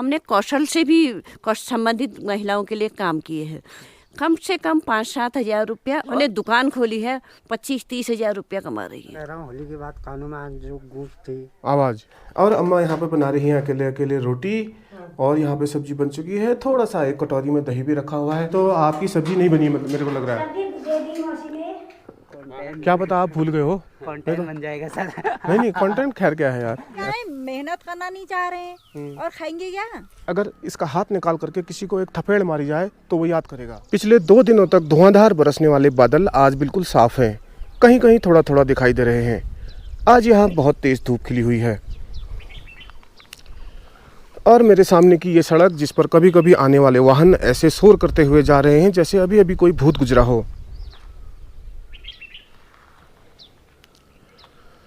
हमने कौशल से भी संबंधित महिलाओं के लिए काम किए हैं। कम से कम 5-7 हज़ार रुपया, उन्हें दुकान खोली है, 25-30 हज़ार रुपया कमा रही है। कह रहा हूँ होली के बाद कानों में जो गूंज थी आवाज़। और अम्मा यहाँ पे बना रही हैं अकेले अकेले रोटी, और यहाँ पे सब्जी बन चुकी है, थोड़ा सा एक कटोरी में दही भी रखा हुआ है। तो आपकी सब्जी नहीं बनी, मतलब मेरे को लग रहा है। क्या पता आप भूल गए हो, कंटेंट बन जाएगा सर। नहीं कंटेंट खैर क्या है यार, क्या है, मेहनत करना नहीं चाह रहे हैं और खाएंगे क्या। अगर इसका हाथ निकाल करके किसी को एक थपेड़ मारी जाए तो वो याद करेगा। पिछले 2 दिनों तक धुआंधार बरसने वाले बादल आज बिल्कुल साफ हैं, कहीं कहीं थोड़ा थोड़ा दिखाई दे रहे हैं। आज यहाँ बहुत तेज धूप खिली हुई है, और मेरे सामने की ये सड़क जिस पर कभी कभी आने वाले वाहन ऐसे शोर करते हुए जा रहे हैं जैसे अभी अभी कोई भूत गुजरा हो।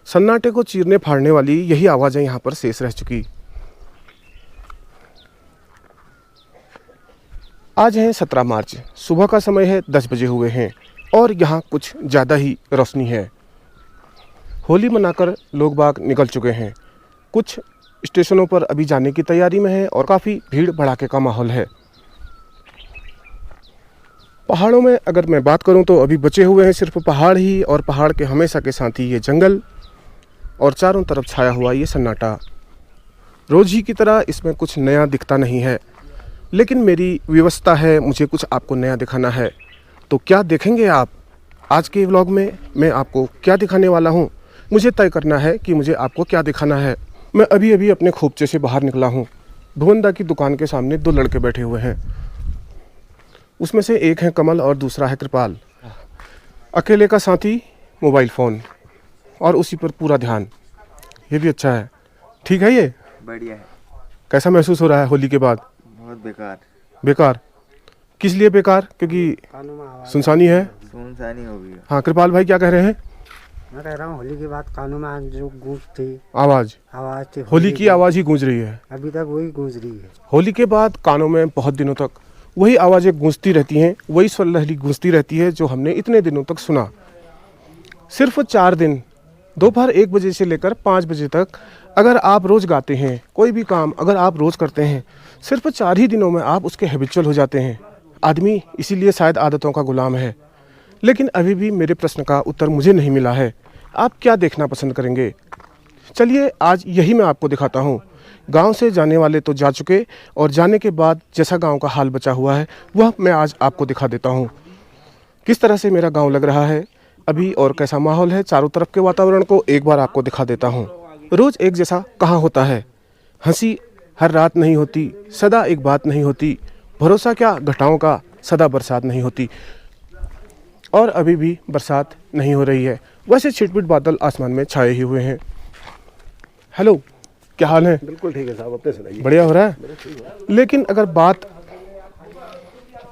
सन्नाटे को चीरने फाड़ने वाली यही आवाज़ें यहाँ पर शेष रह चुकी। आज है 17 मार्च, सुबह का समय है, 10 बजे हुए हैं, और यहाँ कुछ ज़्यादा ही रोशनी है। होली मनाकर लोग बाग निकल चुके हैं, कुछ स्टेशनों पर अभी जाने की तैयारी में है, और काफ़ी भीड़ भड़ाके का माहौल है। पहाड़ों में अगर मैं बात करूं तो अभी बचे हुए हैं सिर्फ पहाड़ ही, और पहाड़ के हमेशा के साथ ही ये जंगल, और चारों तरफ छाया हुआ ये सन्नाटा। रोज़ ही की तरह इसमें कुछ नया दिखता नहीं है, लेकिन मेरी व्यवस्था है, मुझे कुछ आपको नया दिखाना है। तो क्या देखेंगे आप आज के व्लॉग में? मैं आपको क्या दिखाने वाला हूँ, मुझे तय करना है कि मुझे आपको क्या दिखाना है। मैं अभी अभी अपने खोपचे से बाहर निकला हूँ। भुवनदा की दुकान के सामने 2 लड़के बैठे हुए हैं, उसमें से एक है कमल और दूसरा है कृपाल। अकेले का साथी मोबाइल फ़ोन, और उसी पर पूरा ध्यान। ये भी अच्छा है, ठीक है, ये बढ़िया है। कैसा महसूस हो रहा है होली के बाद? बहुत बेकार। बेकार किस लिए बेकार? क्योंकि कानों में आवाज सुनसानी है। सुनसानी हो गई। हाँ, कृपाल भाई क्या कह रहे हैं? मैं कह रहा हूँ होली के बाद कानों में जो गूंज थी आवाज़ थी, होली की आवाज़ ही गूंज रही है। अभी तक वही गूंज रही है। होली के बाद कानों में बहुत दिनों तक वही आवाज़ें गूंजती रहती हैं, वही स्वर लहरी गूंजती रहती है जो हमने इतने दिनों तक सुना। सिर्फ 4 दिन, दोपहर 1 बजे से लेकर 5 बजे तक अगर आप रोज़ गाते हैं, कोई भी काम अगर आप रोज़ करते हैं, सिर्फ 4 ही दिनों में आप उसके हैबिचुअल हो जाते हैं। आदमी इसीलिए शायद आदतों का गुलाम है। लेकिन अभी भी मेरे प्रश्न का उत्तर मुझे नहीं मिला है। आप क्या देखना पसंद करेंगे? चलिए आज यही मैं आपको दिखाता हूँ। गांव से जाने वाले तो जा चुके, और जाने के बाद जैसा गांव का हाल बचा हुआ है वह मैं आज आपको दिखा देता हूँ। किस तरह से मेरा गांव लग रहा है अभी, और कैसा माहौल है, चारों तरफ के वातावरण को एक बार आपको दिखा देता हूँ। रोज़ एक जैसा कहाँ होता है? हंसी हर रात नहीं होती, सदा एक बात नहीं होती, भरोसा क्या घटाओं का, सदा बरसात नहीं होती। और अभी भी बरसात नहीं हो रही है, वैसे छिटपिट बादल आसमान में छाए ही हुए हैं। हेलो, क्या हाल है? बिल्कुल ठीक है साहब, अपने सुनाइए। बढ़िया हो रहा है। लेकिन अगर बात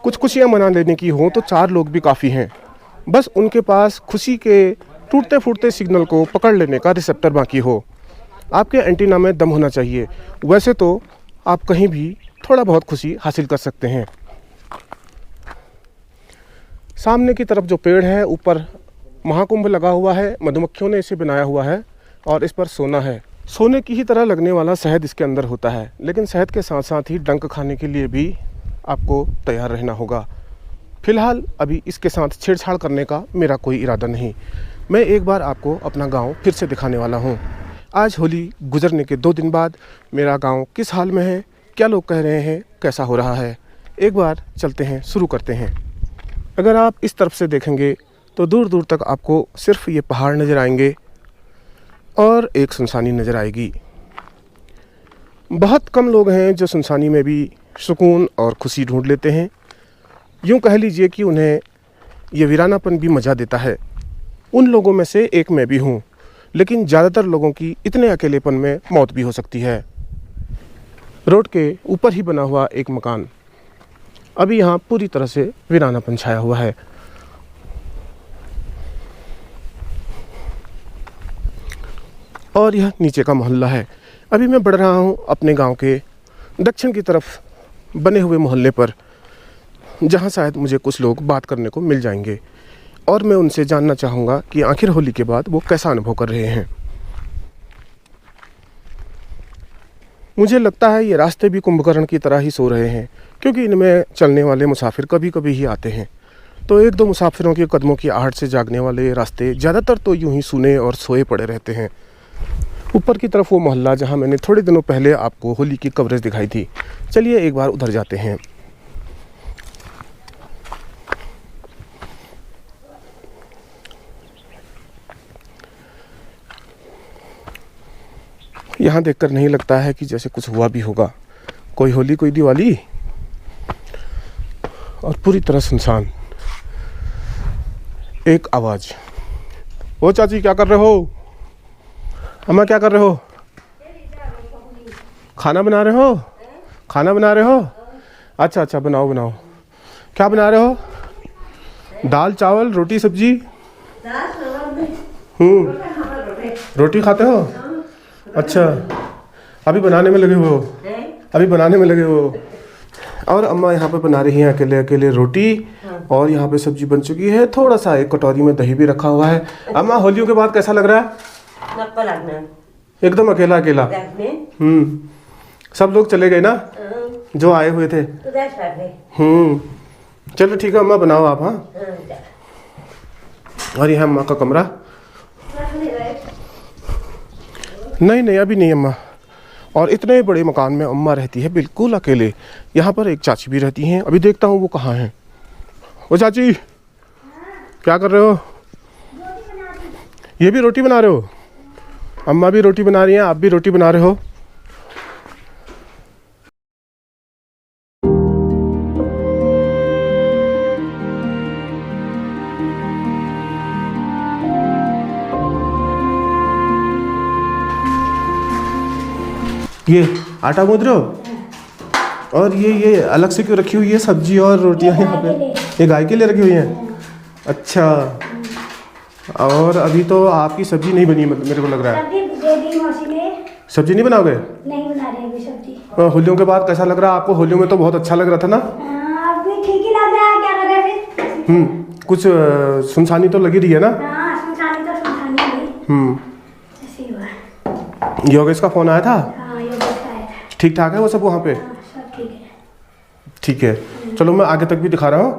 कुछ खुशियाँ मना लेने की हो तो 4 लोग भी काफ़ी हैं। बस उनके पास खुशी के टूटते फूटते सिग्नल को पकड़ लेने का रिसेप्टर बाकी हो। आपके एंटीना में दम होना चाहिए, वैसे तो आप कहीं भी थोड़ा बहुत खुशी हासिल कर सकते हैं। सामने की तरफ जो पेड़ है, ऊपर महाकुंभ लगा हुआ है, मधुमक्खियों ने इसे बनाया हुआ है, और इस पर सोना है। सोने की ही तरह लगने वाला शहद इसके अंदर होता है, लेकिन शहद के साथ साथ ही डंक खाने के लिए भी आपको तैयार रहना होगा। फिलहाल अभी इसके साथ छेड़छाड़ करने का मेरा कोई इरादा नहीं। मैं एक बार आपको अपना गांव फिर से दिखाने वाला हूं। आज होली गुजरने के 2 दिन बाद मेरा गांव किस हाल में है, क्या लोग कह रहे हैं, कैसा हो रहा है, एक बार चलते हैं, शुरू करते हैं। अगर आप इस तरफ से देखेंगे तो दूर दूर तक आपको सिर्फ ये पहाड़ नज़र आएंगे, और एक सुनसानी नज़र आएगी। बहुत कम लोग हैं जो सुनसानी में भी सुकून और खुशी ढूंढ लेते हैं। यूँ कह लीजिए कि उन्हें ये वीरानापन भी मज़ा देता है। उन लोगों में से एक मैं भी हूँ, लेकिन ज़्यादातर लोगों की इतने अकेलेपन में मौत भी हो सकती है। रोड के ऊपर ही बना हुआ एक मकान, अभी यहाँ पूरी तरह से वीरानापन छाया हुआ है। और यह नीचे का मोहल्ला है। अभी मैं बढ़ रहा हूँ अपने गांव के दक्षिण की तरफ बने हुए मोहल्ले पर, जहाँ शायद मुझे कुछ लोग बात करने को मिल जाएंगे, और मैं उनसे जानना चाहूँगा कि आखिर होली के बाद वो कैसा अनुभव कर रहे हैं। मुझे लगता है ये रास्ते भी कुंभकर्ण की तरह ही सो रहे हैं, क्योंकि इनमें चलने वाले मुसाफिर कभी कभी ही आते हैं। तो एक दो मुसाफिरों के कदमों की आहट से जागने वाले रास्ते ज़्यादातर तो यूं ही सुने और सोए पड़े रहते हैं। ऊपर की तरफ वो मोहल्ला जहां मैंने थोड़े दिनों पहले आपको होली की कवरेज दिखाई थी, चलिए एक बार उधर जाते हैं। यहाँ देखकर नहीं लगता है कि जैसे कुछ हुआ भी होगा। कोई होली कोई दिवाली, और पूरी तरह सुनसान। एक आवाज़, ओ चाची क्या कर रहे हो? अम्मा क्या कर रहे हो? खाना बना रहे हो? खाना बना रहे हो? अच्छा अच्छा, बनाओ बनाओ। क्या बना रहे हो? दाल चावल रोटी सब्जी? रोटी खाते हो? अच्छा, अभी बनाने में लगे हो? अभी बनाने में लगे हो? और अम्मा यहाँ पे बना रही हैं अकेले अकेले रोटी, और यहाँ पे सब्जी बन चुकी है। थोड़ा सा एक कटोरी में दही भी रखा हुआ है। अम्मा होलियों के बाद कैसा लग रहा है? एकदम अकेला अकेला। सब लोग चले गए ना जो आए हुए थे? चलो ठीक है अम्मा, बनाओ आप। हाँ, और यह अम्मा का कमरा? नहीं नहीं, अभी नहीं अम्मा। और इतने बड़े मकान में अम्मा रहती है बिल्कुल अकेले। यहाँ पर एक चाची भी रहती हैं, अभी देखता हूँ वो कहाँ हैं। ओ चाची क्या कर रहे हो? ये भी रोटी बना रहे हो? अम्मा भी रोटी बना रही हैं, आप भी रोटी बना रहे हो? ये आटा गूंथ रहे हो? और ये अलग से क्यों रखी हुई है सब्जी और रोटियां यहाँ पे? ये गाय के लिए रखी हुई हैं? अच्छा, और अभी तो आपकी सब्जी नहीं बनी, मतलब मेरे को लग रहा है। सब्जी नहीं बनाओगे? नहीं बना रहे अभी सब्जी। होलियों के बाद कैसा लग रहा है आपको? होलियों में तो बहुत अच्छा लग रहा था ना? अभी ठीक ही लग रहा है। क्या लग रहा है फिर? कुछ सुनसानी तो लगी रही है ना? सुनसानी तो सुनसानी है। ऐसे ही हुआ। योगेश का फोन आया था? हाँ, योगेश का आया था। ठीक ठाक है वो सब वहाँ पे? सब ठीक है। ठीक है, चलो मैं आगे तक भी दिखा रहा हूँ।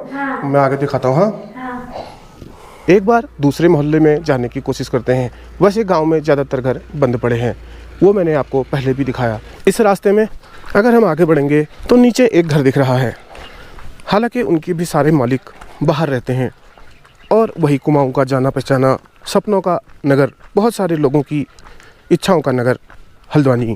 मैं आगे दिखाता हूँ। हाँ, एक बार दूसरे मोहल्ले में जाने की कोशिश करते हैं। वैसे गांव में ज़्यादातर घर बंद पड़े हैं, वो मैंने आपको पहले भी दिखाया। इस रास्ते में अगर हम आगे बढ़ेंगे तो नीचे एक घर दिख रहा है। हालांकि उनके भी सारे मालिक बाहर रहते हैं, और वही कुमाऊं का जाना पहचाना, सपनों का नगर, बहुत सारे लोगों की इच्छाओं का नगर हल्द्वानी।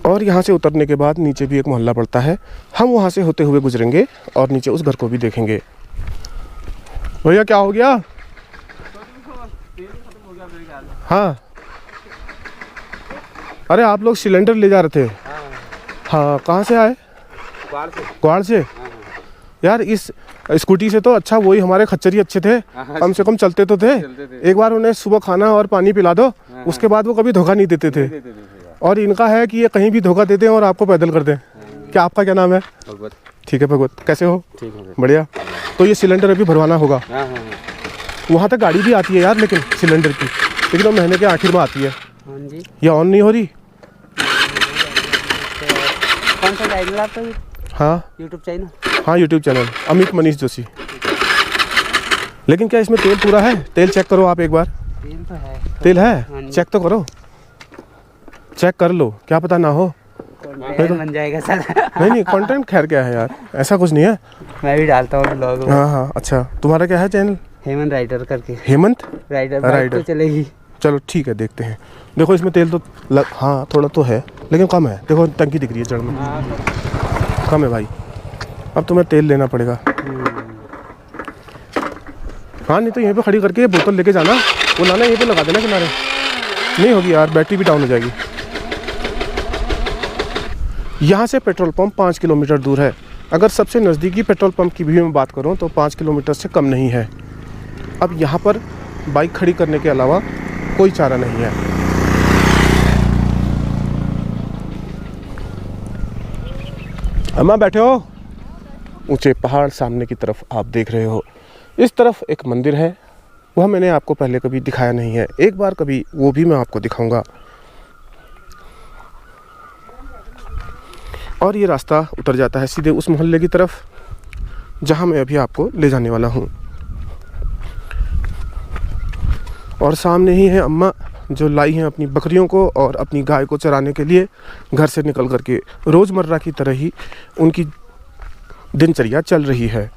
और यहाँ से उतरने के बाद नीचे भी एक मोहल्ला पड़ता है। हम वहाँ से होते हुए गुजरेंगे और नीचे उस घर को भी देखेंगे। भैया क्या हो गया? हाँ, अरे आप लोग सिलेंडर ले जा रहे थे? हाँ, कहाँ से आए? ग्वाड़ से। यार इस स्कूटी से तो अच्छा वही हमारे खच्चर ही अच्छे थे, कम से कम चलते तो थे। एक बार उन्हें सुबह खाना और पानी पिला दो, उसके बाद वो कभी धोखा नहीं देते थे। और इनका है कि ये कहीं भी धोखा देते हैं और आपको पैदल कर दें। क्या आपका क्या नाम है? भगवत। ठीक है भगवत, कैसे हो? ठीक है, बढ़िया। तो ये सिलेंडर अभी भरवाना होगा। वहाँ तक गाड़ी भी आती है यार, लेकिन सिलेंडर की, लेकिन वो महीने के आखिर में आती है। ये ऑन नहीं हो रही? कौन सा चैनल आपका? हाँ, यूट्यूब चैनल। हाँ, यूट्यूब चैनल अमित मनीष जोशी। लेकिन क्या इसमें तेल पूरा है? तेल चेक करो आप एक बार। तेल तो है। तेल है? चेक तो करो, चेक कर लो, क्या पता ना हो। बन जाएगा सर। नहीं, कंटेंट खैर क्या है यार, ऐसा कुछ नहीं है। मैं भी डालता हूँ ब्लॉग। हाँ, अच्छा। तुम्हारा क्या है चैनल? हेमंत राइडर करके। हेमंत राइडर तो चलेगी। चलो ठीक है, देखते हैं। देखो इसमें तेल तो हाँ थोड़ा तो है, लेकिन कम है। देखो टंकी दिख रही है जड़ में, कम है भाई। अब तुम्हें तेल लेना पड़ेगा। हाँ, नहीं तो यहीं पे खड़ी करके बोतल लेके जाना, वो लाना यहीं पे लगा देना किनारे। नहीं होगी यार, बैटरी भी डाउन हो जाएगी। यहाँ से पेट्रोल पंप 5 किलोमीटर दूर है। अगर सबसे नज़दीकी पेट्रोल पंप की भी मैं बात करूँ तो 5 किलोमीटर से कम नहीं है। अब यहाँ पर बाइक खड़ी करने के अलावा कोई चारा नहीं है। अम्मा बैठे हो? ऊंचे पहाड़ सामने की तरफ आप देख रहे हो। इस तरफ एक मंदिर है, वह मैंने आपको पहले कभी दिखाया नहीं है। एक बार कभी वो भी मैं आपको दिखाऊंगा। और ये रास्ता उतर जाता है सीधे उस मोहल्ले की तरफ जहाँ मैं अभी आपको ले जाने वाला हूँ। और सामने ही है अम्मा जो लाई हैं अपनी बकरियों को और अपनी गाय को चराने के लिए घर से निकल करके। रोज़मर्रा की तरह ही उनकी दिनचर्या चल रही है।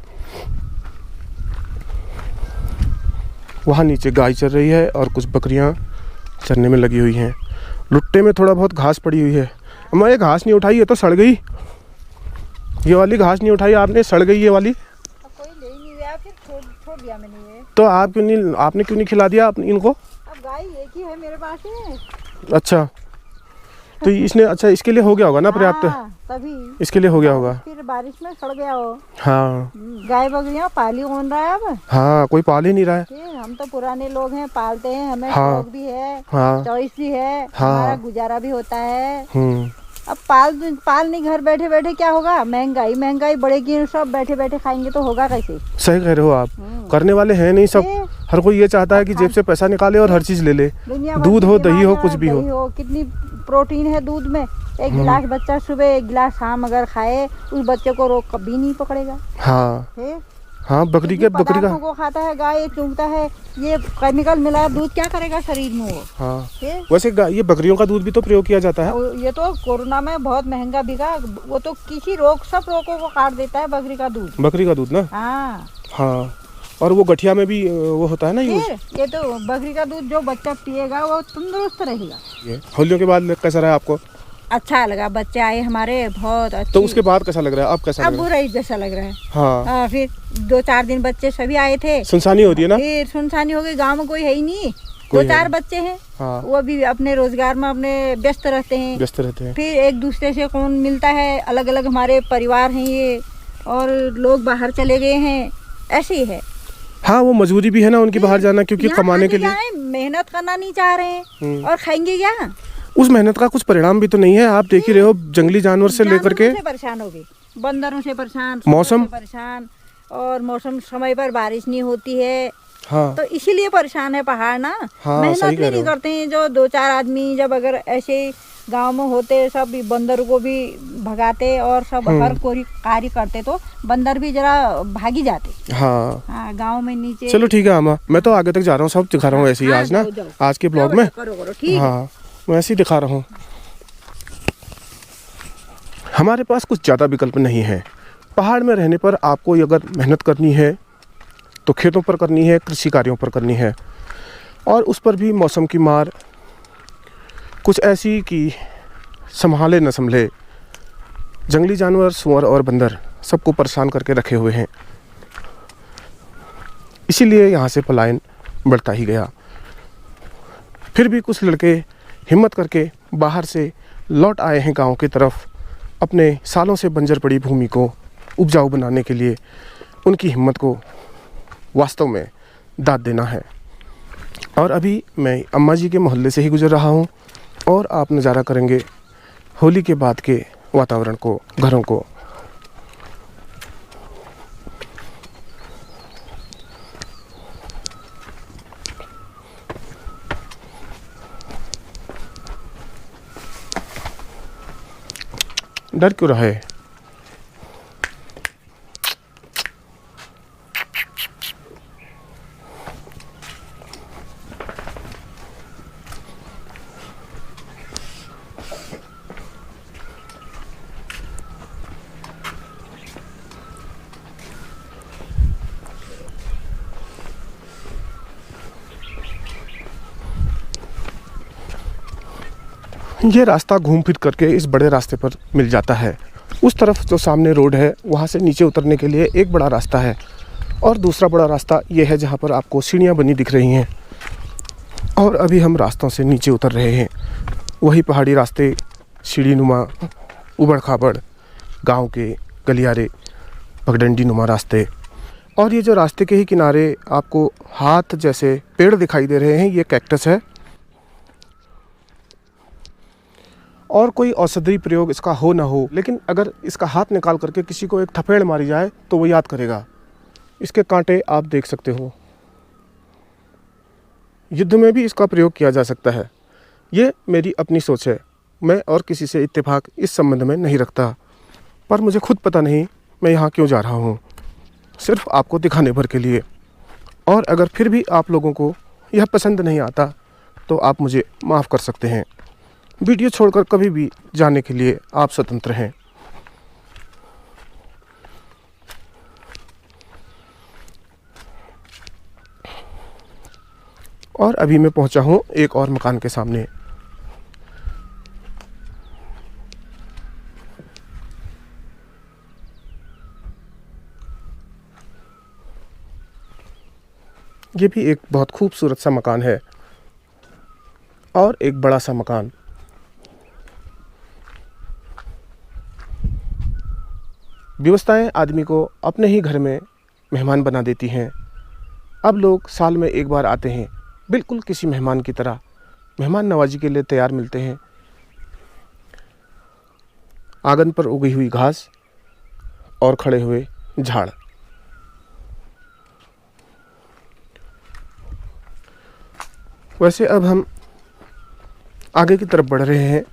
वहाँ नीचे गाय चल रही है और कुछ बकरियाँ चरने में लगी हुई हैं। लुट्टे में थोड़ा बहुत घास पड़ी हुई है। अम्मा ये घास नहीं उठाई, ये तो सड़ गई। ये वाली घास नहीं उठाई आपने, सड़ गई ये वाली। अब कोई ले ही नहीं गया, फिर छोड़ दिया मैंने ये। तो आपने क्यों नहीं खिला दिया इनको? अब गाय एक ही है मेरे पास है। अच्छा, तो इसने अच्छा इसके लिए हो गया होगा ना पर्याप्त? तभी इसके लिए हो गया होगा। फिर बारिश में सड़ गया हो। हाँ गाय बकरियां पाली कौन रहा है अब? हाँ, कोई पाल ही नहीं रहा है। फिर हम तो पुराने लोग हैं, पालते हैं, हमें हाँ। शौक भी है, हाँ। चॉइस भी है, हाँ। हमारा गुजारा भी होता है। हम्म। अब पाल नहीं, घर बैठे बैठे क्या होगा? महंगाई बढ़ेगी, सब बैठे बैठे खाएंगे तो होगा कैसे? सही कह रहे हो आप। करने वाले हैं नहीं सब। हर कोई ये चाहता है कि जेब से पैसा निकाले और हर चीज़ ले ले। दुनिया भर दूध की हो, दही हो, बीमारियां, कुछ भी हो। दही हो, कितनी प्रोटीन है दूध में। एक गिलास बच्चा सुबह, एक गिलास शाम अगर खाए, उस बच्चे को रोग कभी नहीं पकड़ेगा। हाँ है? हाँ, बकरी जिन का पदार्थों को खाता है गाय, ये चूंकता है, ये केमिकल मिला दूध क्या करेगा शरीर में वो? हाँ। है? वैसे ये बकरियों का दूध भी तो प्रयोग किया जाता है। और ये तो कोरोना में बहुत महंगा बिका, वो तो किसी सब रोगों को काट देता है बकरी का दूध। बकरी का दूध ना? हाँ। हाँ, और वो गठिया में भी वो होता है ना यूज। फिर ये तो बकरी का दूध जो बच्चा पिएगा वो तंदुरुस्त रहेगा। ये होलियों के बाद कैसा रहा आपको? अच्छा लगा, बच्चे आए हमारे बहुत अच्छे। तो उसके बाद कैसा लग रहा है? अब कैसा अब लग रहा बुरा ही जैसा लग रहा है। है? हाँ, फिर 2-4 दिन बच्चे सभी आए थे, सुनसानी होती है ना? फिर सुनसानी हो गई, गांव में कोई है ही नहीं। कोई 2-4 है बच्चे हैं, हाँ, वो भी अपने रोजगार में अपने व्यस्त रहते हैं। व्यस्त रहते हैं। फिर एक दूसरे से कौन मिलता है, अलग अलग हमारे परिवार हैं ये, और लोग बाहर चले गए हैं, ऐसे ही है। हाँ, वो मजबूरी भी है ना उनकी बाहर जाना, क्योंकि यहाँ कमाने के आके लिए। क्या है, मेहनत करना नहीं चाह रहे हैं और खाएंगे क्या? उस मेहनत का कुछ परिणाम भी तो नहीं है। आप देख ही रहे हो, जंगली जानवर से लेकर के जानवरों से परेशान हो गए, बंदरों से परेशान, मौसम से परेशान, और मौसम समय पर बारिश नहीं होती है। हाँ तो इसीलिए परेशान है पहाड़ ना। हाँ, मेहनत सही कह भी रहे नहीं हो। करते हैं। जो 2-4 आदमी जब अगर ऐसे गांव में होते, सब बंदर को भी भगाते और सब हर कोई कार्य करते, तो बंदर भी जरा भागी जाते। हाँ, हाँ, गांव में नीचे। चलो ठीक है अम्मा, मैं तो आगे तक जा रहा हूँ, सब दिखा रहा हूँ ऐसे ही आज ना, जाओ। आज के ब्लॉग में। करो ठीक है। हाँ, मैं ऐसे ही दिखा रहा हूँ। हमारे पास कुछ ज़्यादा विकल्प नहीं है। पहाड़ में रहने पर आपको अगर मेहनत करनी है तो खेतों पर करनी है, कृषि कार्यों पर करनी है, और उस पर भी मौसम की मार कुछ ऐसी कि संभाले न संभले। जंगली जानवर, सुअर और बंदर सबको परेशान करके रखे हुए हैं। इसीलिए यहाँ से पलायन बढ़ता ही गया। फिर भी कुछ लड़के हिम्मत करके बाहर से लौट आए हैं गांव की तरफ, अपने सालों से बंजर पड़ी भूमि को उपजाऊ बनाने के लिए। उनकी हिम्मत को वास्तव में दाद देना है। और अभी मैं अम्मा जी के मोहल्ले से ही गुजर रहा हूँ, और आप नज़ारा करेंगे होली के बाद के वातावरण को, घरों को। डर क्यों रहा है? ये रास्ता घूम फिर करके इस बड़े रास्ते पर मिल जाता है। उस तरफ जो सामने रोड है, वहाँ से नीचे उतरने के लिए एक बड़ा रास्ता है, और दूसरा बड़ा रास्ता ये है जहाँ पर आपको सीढ़ियाँ बनी दिख रही हैं। और अभी हम रास्तों से नीचे उतर रहे हैं। वही पहाड़ी रास्ते, सीढ़ी नुमा, उबड़ खाबड़ गाँव के गलियारे, पगडंडी नुमा रास्ते। और ये जो रास्ते के ही किनारे आपको हाथ जैसे पेड़ दिखाई दे रहे हैं, ये कैक्टस है। और कोई औषधि प्रयोग इसका हो ना हो, लेकिन अगर इसका हाथ निकाल करके किसी को एक थपेड़ मारी जाए तो वो याद करेगा। इसके कांटे आप देख सकते हो। युद्ध में भी इसका प्रयोग किया जा सकता है। ये मेरी अपनी सोच है, मैं और किसी से इत्तेफाक इस संबंध में नहीं रखता। पर मुझे खुद पता नहीं मैं यहाँ क्यों जा रहा हूँ, सिर्फ आपको दिखाने भर के लिए। और अगर फिर भी आप लोगों को यह पसंद नहीं आता तो आप मुझे माफ़ कर सकते हैं। वीडियो छोड़कर कभी भी जाने के लिए आप स्वतंत्र हैं। और अभी मैं पहुंचा हूं एक और मकान के सामने। ये भी एक बहुत खूबसूरत सा मकान है और एक बड़ा सा मकान। व्यवस्थाएं आदमी को अपने ही घर में मेहमान बना देती हैं। अब लोग साल में एक बार आते हैं, बिल्कुल किसी मेहमान की तरह मेहमान नवाजी के लिए तैयार मिलते हैं। आंगन पर उगी हुई घास और खड़े हुए झाड़। वैसे अब हम आगे की तरफ बढ़ रहे हैं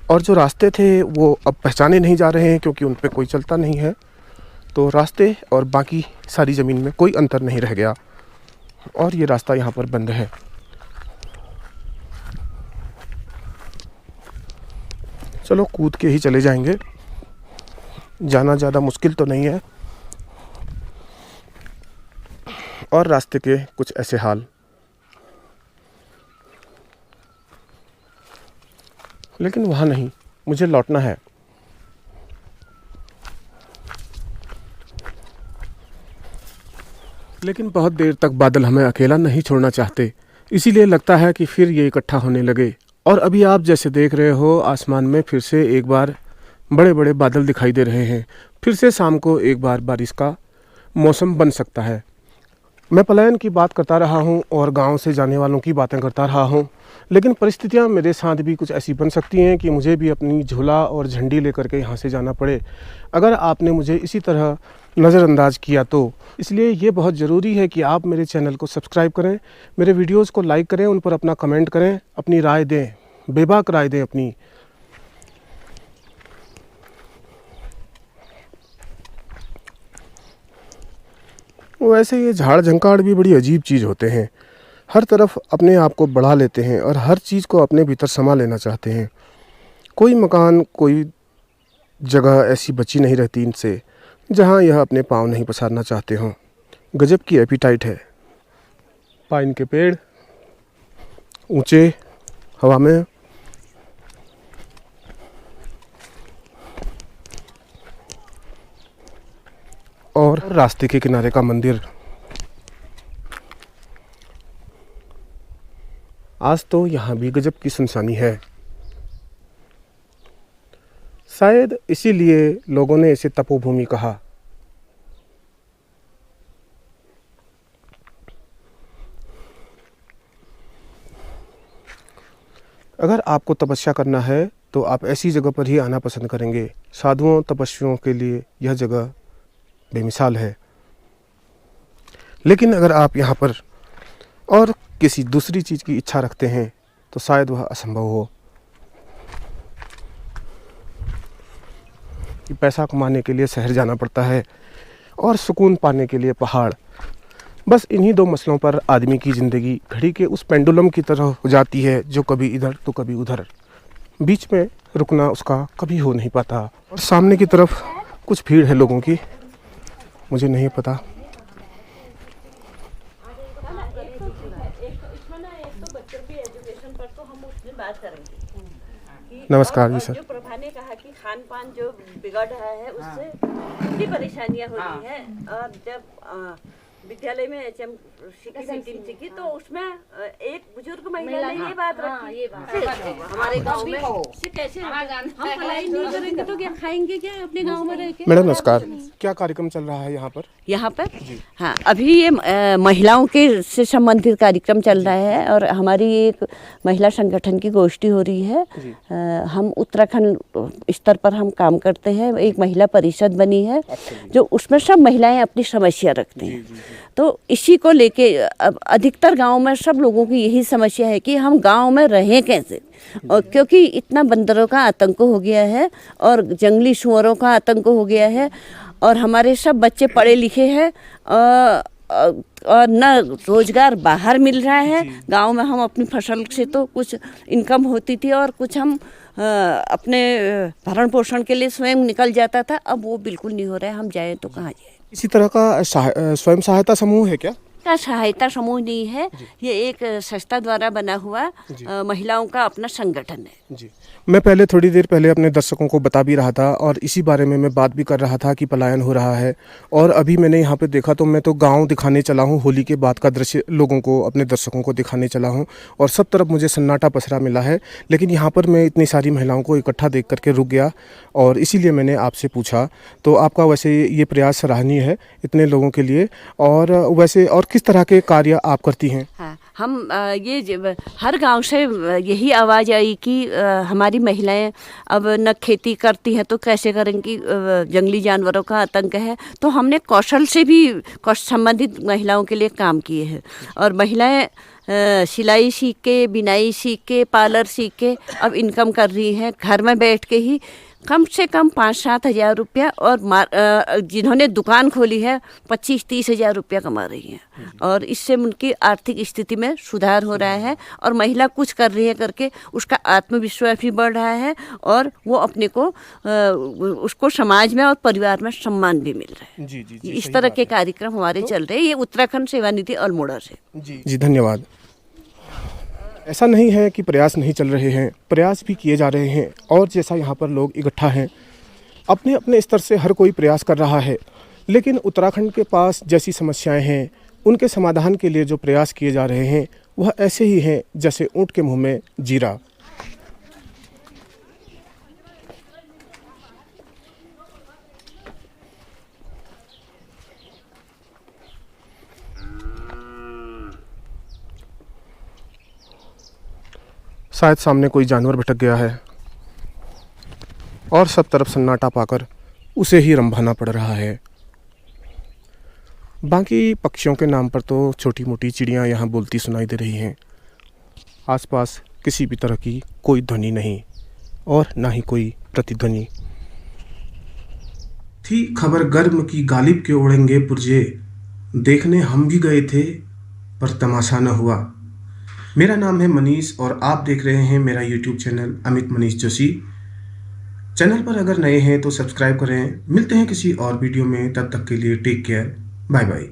और जो रास्ते थे वो अब पहचाने नहीं जा रहे हैं क्योंकि उन पे कोई चलता नहीं है। तो रास्ते और बाकी सारी ज़मीन में कोई अंतर नहीं रह गया और ये रास्ता यहाँ पर बंद है। चलो कूद के ही चले जाएंगे, जाना ज़्यादा मुश्किल तो नहीं है। और रास्ते के कुछ ऐसे हाल। लेकिन वहाँ नहीं, मुझे लौटना है। लेकिन बहुत देर तक बादल हमें अकेला नहीं छोड़ना चाहते, इसीलिए लगता है कि फिर ये इकट्ठा होने लगे। और अभी आप जैसे देख रहे हो आसमान में फिर से एक बार बड़े बड़े बादल दिखाई दे रहे हैं। फिर से शाम को एक बार बारिश का मौसम बन सकता है। मैं पलायन की बात करता रहा हूँ और गांव से जाने वालों की बातें करता रहा हूँ, लेकिन परिस्थितियाँ मेरे साथ भी कुछ ऐसी बन सकती हैं कि मुझे भी अपनी झोला और झंडी लेकर के यहाँ से जाना पड़े अगर आपने मुझे इसी तरह नज़रअंदाज किया तो। इसलिए ये बहुत ज़रूरी है कि आप मेरे चैनल को सब्सक्राइब करें, मेरे वीडियोस को लाइक करें, उन पर अपना कमेंट करें, अपनी राय दें, बेबाक राय दें अपनी। वैसे ये झाड़ झंकाड़ भी बड़ी अजीब चीज़ होते हैं। हर तरफ अपने आप को बढ़ा लेते हैं और हर चीज़ को अपने भीतर समा लेना चाहते हैं। कोई मकान, कोई जगह ऐसी बची नहीं रहती इनसे जहाँ यह अपने पाँव नहीं पसारना चाहते हों। गजब की एपिटाइट है। पाइन के पेड़ ऊंचे हवा में, और रास्ते के किनारे का मंदिर। आज तो यहाँ भी गजब की सुनसानी है। शायद इसीलिए लोगों ने इसे तपोभूमि कहा। अगर आपको तपस्या करना है तो आप ऐसी जगह पर ही आना पसंद करेंगे। साधुओं तपस्वियों के लिए यह जगह बेमिसाल है। लेकिन अगर आप यहाँ पर और किसी दूसरी चीज़ की इच्छा रखते हैं तो शायद वह असंभव हो। कि पैसा कमाने के लिए शहर जाना पड़ता है और सुकून पाने के लिए पहाड़। बस इन्हीं दो मसलों पर आदमी की ज़िंदगी घड़ी के उस पेंडुलम की तरह हो जाती है जो कभी इधर तो कभी उधर, बीच में रुकना उसका कभी हो नहीं पाता। और सामने की तरफ कुछ भीड़ है लोगों की, मुझे नहीं पता। नमस्कार जी सर। जो प्रभा ने कहा कि खान पान जो बिगड़ रहा है उससे कितनी परेशानियां हो रही हैं। और जब विद्यालय में HM मीटिंग सीखी तो उसमें एक बुजुर्ग महिला ने ये बात रखी, हमारे गांव में कैसे हम पढ़ाई नहीं करेंगे तो क्या खाएंगे, क्या अपने गांव में रह के। मैडम नमस्कार, क्या कार्यक्रम चल रहा है यहाँ पर? यहाँ पर हाँ, अभी ये महिलाओं के से संबंधित कार्यक्रम चल रहा है और हमारी एक महिला संगठन की गोष्ठी हो रही है। हम उत्तराखंड स्तर पर हम काम करते हैं। एक महिला परिषद बनी है जो उसमें सब महिलाएं अपनी समस्या रखती हैं। तो इसी को लेके अब अधिकतर गांव में सब लोगों की यही समस्या है कि हम गांव में रहें कैसे, और क्योंकि इतना बंदरों का आतंक हो गया है और जंगली सुअरों का आतंक हो गया है, और हमारे सब बच्चे पढ़े लिखे हैं और न रोजगार बाहर मिल रहा है। गांव में हम अपनी फसल से तो कुछ इनकम होती थी और कुछ हम अपने भरण पोषण के लिए स्वयं निकल जाता था, अब वो बिल्कुल नहीं हो रहा है। हम जाएं तो कहाँ जाएं? इसी तरह का स्वयं सहायता समूह है क्या? का सहायता समूह नहीं है, ये एक संस्था द्वारा बना हुआ महिलाओं का अपना संगठन है। जी, मैं पहले थोड़ी देर पहले अपने दर्शकों को बता भी रहा था और इसी बारे में मैं बात भी कर रहा था कि पलायन हो रहा है। और अभी मैंने यहाँ पे देखा तो मैं तो गांव दिखाने चला हूँ, होली के बाद का दृश्य लोगों को, अपने दर्शकों को दिखाने चला हूँ और सब तरफ मुझे सन्नाटा पसरा मिला है। लेकिन यहाँ पर मैं इतनी सारी महिलाओं को इकट्ठा देख करके रुक गया और इसीलिए मैंने आपसे पूछा। तो आपका वैसे ये प्रयास सराहनीय है इतने लोगों के लिए। और वैसे और किस तरह के कार्य आप करती हैं? हाँ, हम हर गांव से यही आवाज़ आई कि हमारी महिलाएं अब न खेती करती हैं तो कैसे करेंगी, जंगली जानवरों का आतंक है। तो हमने कौशल से भी संबंधित महिलाओं के लिए काम किए हैं और महिलाएं सिलाई सीख के, बिनाई सीख के, पार्लर सीख के अब इनकम कर रही हैं घर में बैठ के ही, कम से कम 5-7 हज़ार रुपया, और जिन्होंने दुकान खोली है 25-30 हज़ार रुपया कमा रही हैं। और इससे उनकी आर्थिक स्थिति में सुधार हो रहा है और महिला कुछ कर रही है करके उसका आत्मविश्वास भी बढ़ रहा है और वो अपने को उसको समाज में और परिवार में सम्मान भी मिल रहा है। जी, इस तरह के कार्यक्रम हमारे चल रहे हैं। ये उत्तराखंड सेवा निधि अल्मोड़ा से। जी धन्यवाद। ऐसा नहीं है कि प्रयास नहीं चल रहे हैं, प्रयास भी किए जा रहे हैं और जैसा यहाँ पर लोग इकट्ठा हैं, अपने अपने स्तर से हर कोई प्रयास कर रहा है। लेकिन उत्तराखंड के पास जैसी समस्याएं हैं उनके समाधान के लिए जो प्रयास किए जा रहे हैं वह ऐसे ही हैं जैसे ऊँट के मुंह में जीरा। शायद सामने कोई जानवर भटक गया है और सब तरफ सन्नाटा पाकर उसे ही रंभाना पड़ रहा है। बाकी पक्षियों के नाम पर तो छोटी मोटी चिड़ियाँ यहाँ बोलती सुनाई दे रही हैं। आसपास किसी भी तरह की कोई ध्वनि नहीं और ना ही कोई प्रतिध्वनि। थी खबर गर्म की गालिब के उड़ेंगे पुरजे, देखने हम भी गए थे पर तमाशा न हुआ। मेरा नाम है मनीष और आप देख रहे हैं मेरा YouTube channel Amit Manish Joshi. Channel पर अगर नए हैं तो सब्सक्राइब करें। मिलते हैं किसी और वीडियो में, तब तक के लिए टेक केयर, बाय बाय।